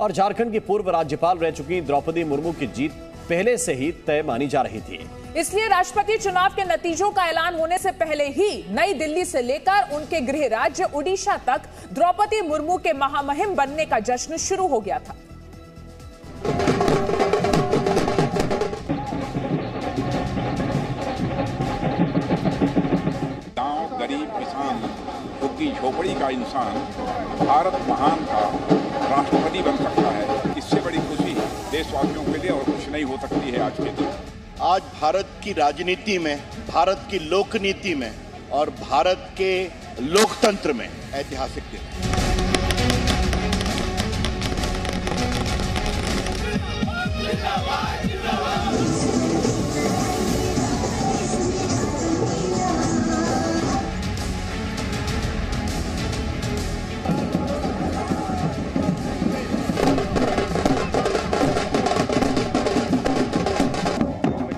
और झारखंड की पूर्व राज्यपाल रह चुकी द्रौपदी मुर्मू की जीत पहले से ही तय मानी जा रही थी। इसलिए राष्ट्रपति चुनाव के नतीजों का ऐलान होने से पहले ही नई दिल्ली से लेकर उनके गृह राज्य ओडिशा तक द्रौपदी मुर्मू के महामहिम बनने का जश्न शुरू हो गया था। गांव, गरीब किसान, झुग्गी झोपड़ी का इंसान भारत महान का राष्ट्रपति बन सकता है। इससे बड़ी खुशी देशवासियों के लिए और कुछ नहीं हो सकती है आज के दिन। आज भारत की राजनीति में, भारत की लोकनीति में और भारत के लोकतंत्र में ऐतिहासिक दिन है।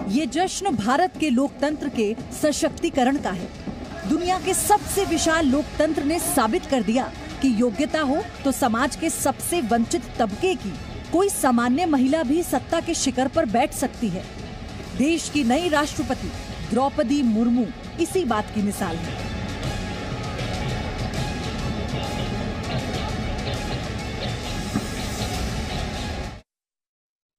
ये जश्न भारत के लोकतंत्र के सशक्तिकरण का है। दुनिया के सबसे विशाल लोकतंत्र ने साबित कर दिया कि योग्यता हो तो समाज के सबसे वंचित तबके की कोई सामान्य महिला भी सत्ता के शिखर पर बैठ सकती है। देश की नई राष्ट्रपति द्रौपदी मुर्मू इसी बात की मिसाल है।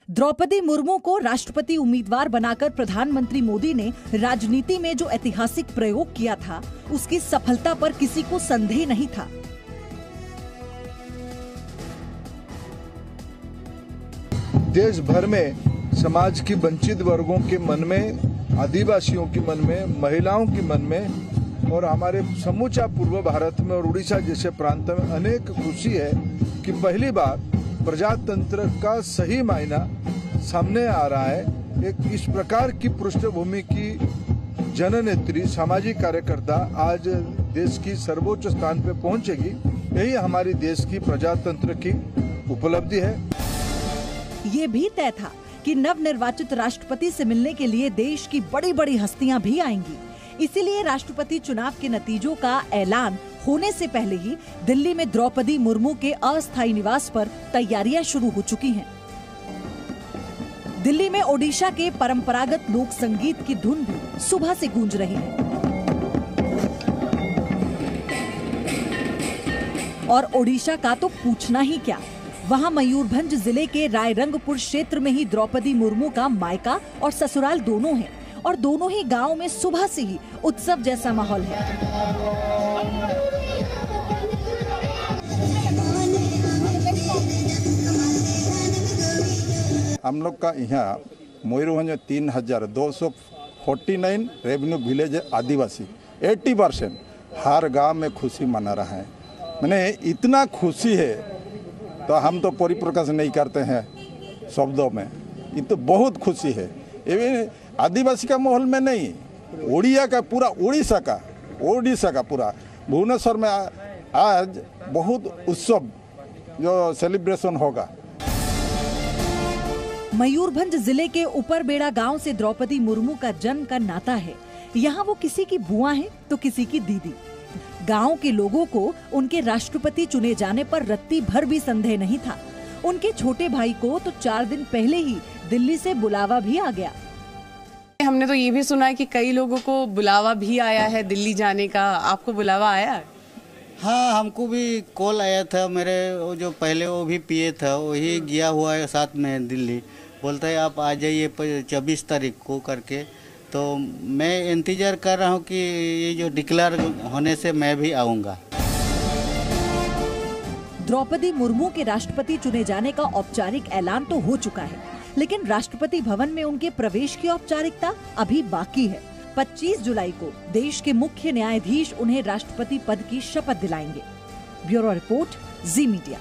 द्रौपदी मुर्मू को राष्ट्रपति उम्मीदवार बनाकर प्रधानमंत्री मोदी ने राजनीति में जो ऐतिहासिक प्रयोग किया था, उसकी सफलता पर किसी को संदेह नहीं था। देश भर में समाज की वंचित वर्गों के मन में, आदिवासियों के मन में, महिलाओं के मन में और हमारे समूचा पूर्व भारत में और उड़ीसा जैसे प्रांत में अनेक खुशी है कि पहली बार प्रजातंत्र का सही मायना सामने आ रहा है। एक इस प्रकार की पृष्ठभूमि की जननेत्री, सामाजिक कार्यकर्ता आज देश की सर्वोच्च स्थान पे पहुंचेगी, यही हमारी देश की प्रजातंत्र की उपलब्धि है। ये भी तय था कि नवनिर्वाचित राष्ट्रपति से मिलने के लिए देश की बड़ी बड़ी हस्तियां भी आएंगी। इसीलिए राष्ट्रपति चुनाव के नतीजों का ऐलान होने से पहले ही दिल्ली में द्रौपदी मुर्मू के अस्थायी निवास पर तैयारियां शुरू हो चुकी हैं। दिल्ली में ओडिशा के परंपरागत लोक संगीत की धुन भी सुबह से गूंज रही है और ओडिशा का तो पूछना ही क्या। वहां मयूरभंज जिले के रायरंगपुर क्षेत्र में ही द्रौपदी मुर्मू का मायका और ससुराल दोनों हैं और दोनों ही गांव में सुबह से ही उत्सव जैसा माहौल है। हम लोग का यहाँ मयूरभंज 3249 रेवेन्यू विलेज आदिवासी 80% हर गांव में खुशी मना रहा है। मैंने इतना खुशी है तो हम तो परिप्रकाश नहीं करते हैं शब्दों में। ये तो बहुत खुशी है। ये आदिवासी का माहौल में नहीं, ओडिया का, पूरा उड़ीसा का पूरा भुवनेश्वर में आज बहुत उत्सव जो सेलिब्रेशन होगा। मयूरभंज जिले के ऊपरबेड़ा गांव से द्रौपदी मुर्मू का जन्म का नाता है। यहाँ वो किसी की बुआ है तो किसी की दीदी। गांव के लोगों को उनके राष्ट्रपति चुने जाने पर रत्ती भर भी संदेह नहीं था। उनके छोटे भाई को तो 4 दिन पहले ही दिल्ली से बुलावा भी आ गया। हमने तो ये भी सुना है कि कई लोगों को बुलावा भी आया है दिल्ली जाने का। आपको बुलावा आया? हाँ, हमको भी कॉल आया था। मेरे वो जो पहले वो भी पिए था, वही गया हुआ है साथ में दिल्ली। बोलता है आप आ जाइए 24 तारीख को करके। तो मैं इंतज़ार कर रहा हूँ कि ये जो डिक्लेयर होने से मैं भी आऊँगा। द्रौपदी मुर्मू के राष्ट्रपति चुने जाने का औपचारिक ऐलान तो हो चुका है, लेकिन राष्ट्रपति भवन में उनके प्रवेश की औपचारिकता अभी बाकी है। 25 जुलाई को देश के मुख्य न्यायाधीश उन्हें राष्ट्रपति पद की शपथ दिलाएंगे। ब्यूरो रिपोर्ट, जी मीडिया।